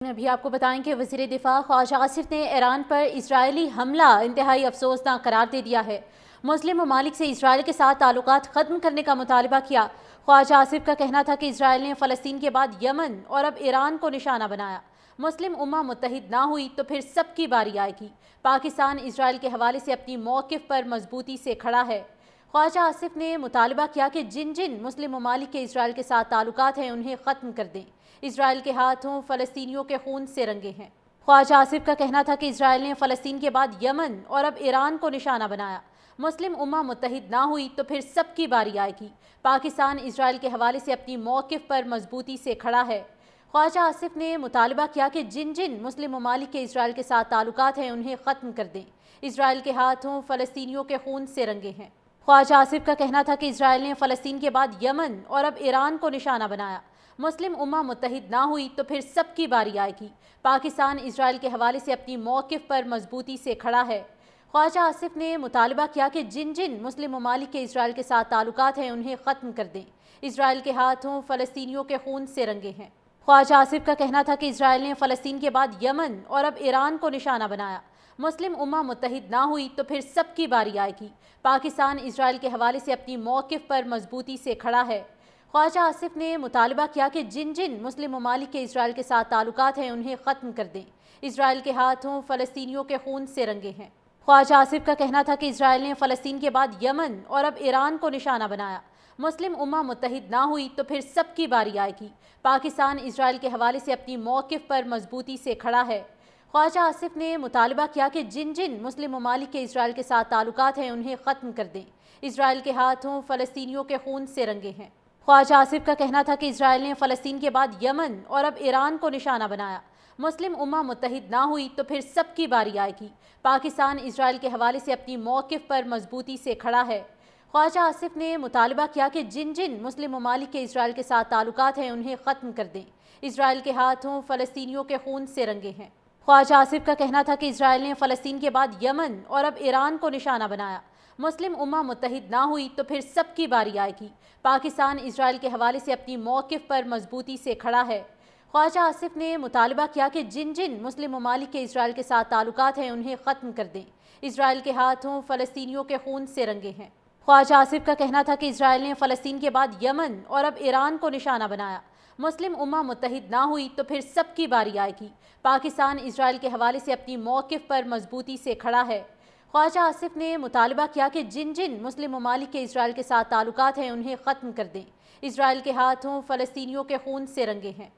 ابھی آپ کو بتائیں کہ وزیر دفاع خواجہ آصف نے ایران پر اسرائیلی حملہ انتہائی افسوسناک قرار دے دیا ہے۔ مسلم ممالک سے اسرائیل کے ساتھ تعلقات ختم کرنے کا مطالبہ کیا۔ خواجہ آصف کا کہنا تھا کہ اسرائیل نے فلسطین کے بعد یمن اور اب ایران کو نشانہ بنایا۔ مسلم امہ متحد نہ ہوئی تو پھر سب کی باری آئے گی۔ پاکستان اسرائیل کے حوالے سے اپنی موقف پر مضبوطی سے کھڑا ہے۔ خواجہ آصف نے مطالبہ کیا کہ جن مسلم ممالک کے اسرائیل کے ساتھ تعلقات ہیں انہیں ختم کر دیں۔ اسرائیل کے ہاتھوں فلسطینیوں کے خون سے رنگے ہیں۔ خواجہ آصف کا کہنا تھا کہ اسرائیل نے فلسطین کے بعد یمن اور اب ایران کو نشانہ بنایا۔ مسلم امہ متحد نہ ہوئی تو پھر سب کی باری آئے گی۔ پاکستان اسرائیل کے حوالے سے اپنی موقف پر مضبوطی سے کھڑا ہے۔ خواجہ آصف نے مطالبہ کیا کہ جن مسلم ممالک کے اسرائیل کے ساتھ تعلقات ہیں انہیں ختم کر دیں۔ اسرائیل کے ہاتھوں فلسطینیوں کے خون سے رنگے ہیں۔ خواجہ آصف کا کہنا تھا کہ اسرائیل نے فلسطین کے بعد یمن اور اب ایران کو نشانہ بنایا۔ مسلم امہ متحد نہ ہوئی تو پھر سب کی باری آئے گی۔ پاکستان اسرائیل کے حوالے سے اپنی موقف پر مضبوطی سے کھڑا ہے۔ خواجہ آصف نے مطالبہ کیا کہ جن مسلم ممالک کے اسرائیل کے ساتھ تعلقات ہیں انہیں ختم کر دیں۔ اسرائیل کے ہاتھوں فلسطینیوں کے خون سے رنگے ہیں۔ خواجہ آصف کا کہنا تھا کہ اسرائیل نے فلسطین کے بعد یمن اور اب ایران کو نشانہ بنایا۔ مسلم امہ متحد نہ ہوئی تو پھر سب کی باری آئے گی۔ پاکستان اسرائیل کے حوالے سے اپنی موقف پر مضبوطی سے کھڑا ہے۔ خواجہ آصف نے مطالبہ کیا کہ جن مسلم ممالک کے اسرائیل کے ساتھ تعلقات ہیں انہیں ختم کر دیں۔ اسرائیل کے ہاتھوں فلسطینیوں کے خون سے رنگے ہیں۔ خواجہ آصف کا کہنا تھا کہ اسرائیل نے فلسطین کے بعد یمن اور اب ایران کو نشانہ بنایا۔ مسلم امہ متحد نہ ہوئی تو پھر سب کی باری آئے گی۔ پاکستان اسرائیل کے حوالے سے اپنی موقف پر مضبوطی سے کھڑا ہے۔ خواجہ آصف نے مطالبہ کیا کہ جن مسلم ممالک کے اسرائیل کے ساتھ تعلقات ہیں انہیں ختم کر دیں۔ اسرائیل کے ہاتھوں فلسطینیوں کے خون سے رنگے ہیں۔ خواجہ آصف کا کہنا تھا کہ اسرائیل نے فلسطین کے بعد یمن اور اب ایران کو نشانہ بنایا۔ مسلم امہ متحد نہ ہوئی تو پھر سب کی باری آئے گی۔ پاکستان اسرائیل کے حوالے سے اپنی موقف پر مضبوطی سے کھڑا ہے۔ خواجہ آصف نے مطالبہ کیا کہ جن مسلم ممالک کے اسرائیل کے ساتھ تعلقات ہیں انہیں ختم کر دیں۔ اسرائیل کے ہاتھوں فلسطینیوں کے خون سے رنگے ہیں۔ خواجہ آصف کا کہنا تھا کہ اسرائیل نے فلسطین کے بعد یمن اور اب ایران کو نشانہ بنایا۔ مسلم امہ متحد نہ ہوئی تو پھر سب کی باری آئے گی۔ پاکستان اسرائیل کے حوالے سے اپنی موقف پر مضبوطی سے کھڑا ہے۔ خواجہ آصف نے مطالبہ کیا کہ جن مسلم ممالک کے اسرائیل کے ساتھ تعلقات ہیں انہیں ختم کر دیں۔ اسرائیل کے ہاتھوں فلسطینیوں کے خون سے رنگے ہیں۔ خواجہ آصف کا کہنا تھا کہ اسرائیل نے فلسطین کے بعد یمن اور اب ایران کو نشانہ بنایا۔ مسلم امہ متحد نہ ہوئی تو پھر سب کی باری آئے گی۔ پاکستان اسرائیل کے حوالے سے اپنی موقف پر مضبوطی سے کھڑا ہے۔ خواجہ آصف نے مطالبہ کیا کہ جن مسلم ممالک کے اسرائیل کے ساتھ تعلقات ہیں انہیں ختم کر دیں۔ اسرائیل کے ہاتھوں فلسطینیوں کے خون سے رنگے ہیں۔